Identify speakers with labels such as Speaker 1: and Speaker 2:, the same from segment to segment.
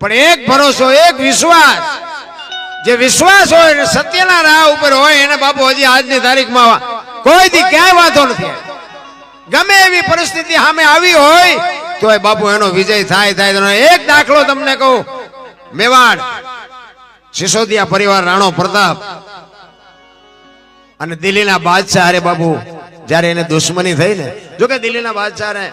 Speaker 1: પણ એક ભરોસો, એક વિશ્વાસ, જે વિશ્વાસ હોય સત્યના રાહ ઉપર હોય એને બાપુ હજી આજની તારીખમાં કોઈ દી ક્યાંય વાંધો નથી. ગમે એવી પરિસ્થિતિ સામે આવી હોય તો બાપુ એનો વિજય થાય. એક દાખલો તમને કહું, મેવાડ સિસોદિયા પરિવાર, રાણો પ્રતાપ અને દિલ્હીના બાદશાહ અરે બાપુ જયારે એને દુશ્મની થઈ ને, જોકે દિલ્હીના બાદશાહ ને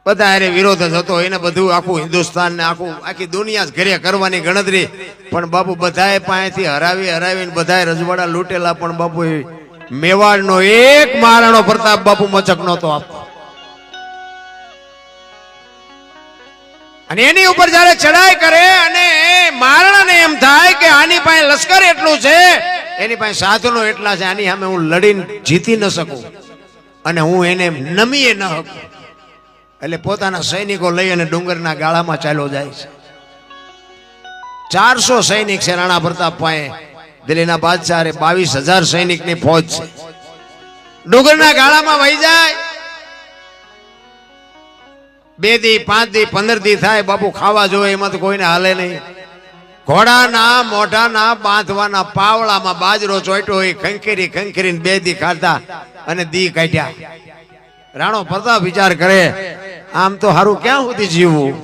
Speaker 1: બધા અરે વિરોધ જ હતો, એને બધું આખું હિન્દુસ્તાન ને આખી દુનિયા ઘરે કરવાની ગણતરી, પણ બાપુ બધાએ પાસેથી હરાવીને બધાએ રજવાડા લૂંટેલા, પણ બાપુ મેવાડ નો એક મહારાણો પ્રતાપ બાપુ મચક નહોતો આપતો. અને એની ઉપર જયારે ચડાઈ કરે અને મહારાણાને એમ થાય કે આની પાસે લશ્કર એટલું છે, એની પાસે સાધનો એટલા છે, આની સામે હું લડીને જીતી ન શકું અને હું એને નમીએ ન શકું, એટલે પોતાના સૈનિકો લઈ અને ડુંગરના ગાળામાં ચાલ્યો જાય છે. 400 સૈનિક છે રાણા પ્રતાપ પાસે. દિલ્હીના બાદશાહ 22,000 સૈનિકની ફોજ છે. ડુંગરના ગાળામાં વહી જાય. 2 દી 5 દી 15 દી થાય બાપુ, ખાવા જોવે એમાં તો કોઈને હાલે નહીં. ઘોડાના મોઢાના બાંધવાના પાવળામાં બાજરો ચોટ્યો હોય, ખંખેરીને 2 દી ખાધા અને દી કાઢ્યા. રાણો પ્રતાપ વિચાર કરે, આમ તો હારું ક્યાં સુધી જીવવું,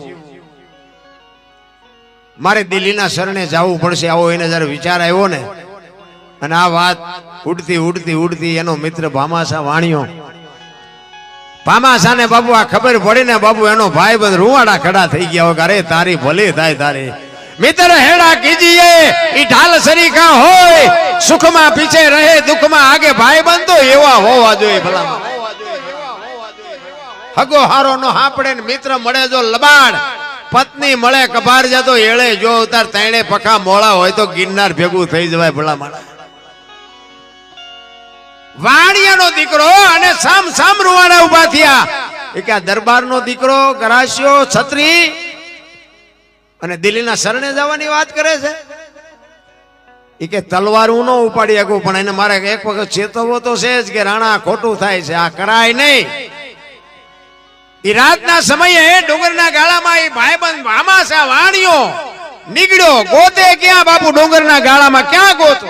Speaker 1: મારે દિલ્હીના શરણે જવું પડશે. આવો એને જયારે વિચાર આવ્યો ને, અને આ વાત ઉડતી એનો મિત્ર ભામાશા વાણિયો, ભામાશા ને બાપુ આ ખબર પડી ને બાપુ એનો ભાઈ બંધ રૂવાડા ખડા થઈ ગયા હોય, અરે તારી ભલે થાય તારી મિત્ર હેડા કીજીએ ઈ ઢાલ સરીખા હોય, સુખમાં પીછે રહે દુઃખમાં આગે ભાઈ બંધ તો એવા હોવા જોઈએ. ભલા હગો હારો નો હાપડે ને મિત્ર મળે જો લબાડ, પત્ની મળે કબાર જતો એળે જો ઉતાર, તૈણે પખા મોળા હોય તો ગિરનાર ભેગું થઈ જવાય. ભલા માણા વાણિયાનો દીકરો અને સામ રૂવાડા ઉભા થયા. એ કે દરબારનો દીકરો ગરાસ્યો છત્રી અને દિલ્હીના શરણે જવાની વાત કરે છે. એ કે તલવાર હું ન ઉપાડી શકું, પણ એને મારે એક વખત ચેતવવો તો છે જ કે રાણા ખોટું થાય છે, આ કરાય નહીં. એ રાતના સમયે ડુંગરના ગાળામાં એ ભાઈબંધ ભામાશા વાણિયો નીકળ્યો. ગોતે ક્યાં બાપુ? ડુંગરના ગાળામાં ક્યાં ગોતો?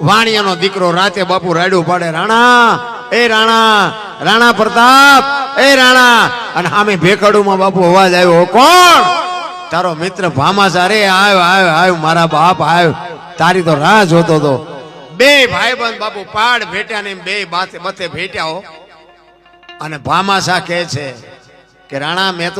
Speaker 1: વાણિયાનો દીકરો રાતે બાપુ રાડ્યું પાડે, રાણા એ રાણા પ્રતાપ એ રાણા. અને આમે ભેખડુમાં બાપુ અવાજ આવ્યો, કોણ? તારો મિત્ર ભામાશા. અરે આવ મારા બાપ આવ, તારી તો રાહ જોતો હતો. 2 ભાઈબંધ બાપુ પાડ ભેટ્યા ને 2 બથે ભેટ્યા હો. અને ભામાશા કહે છે કે રાણા મેં તો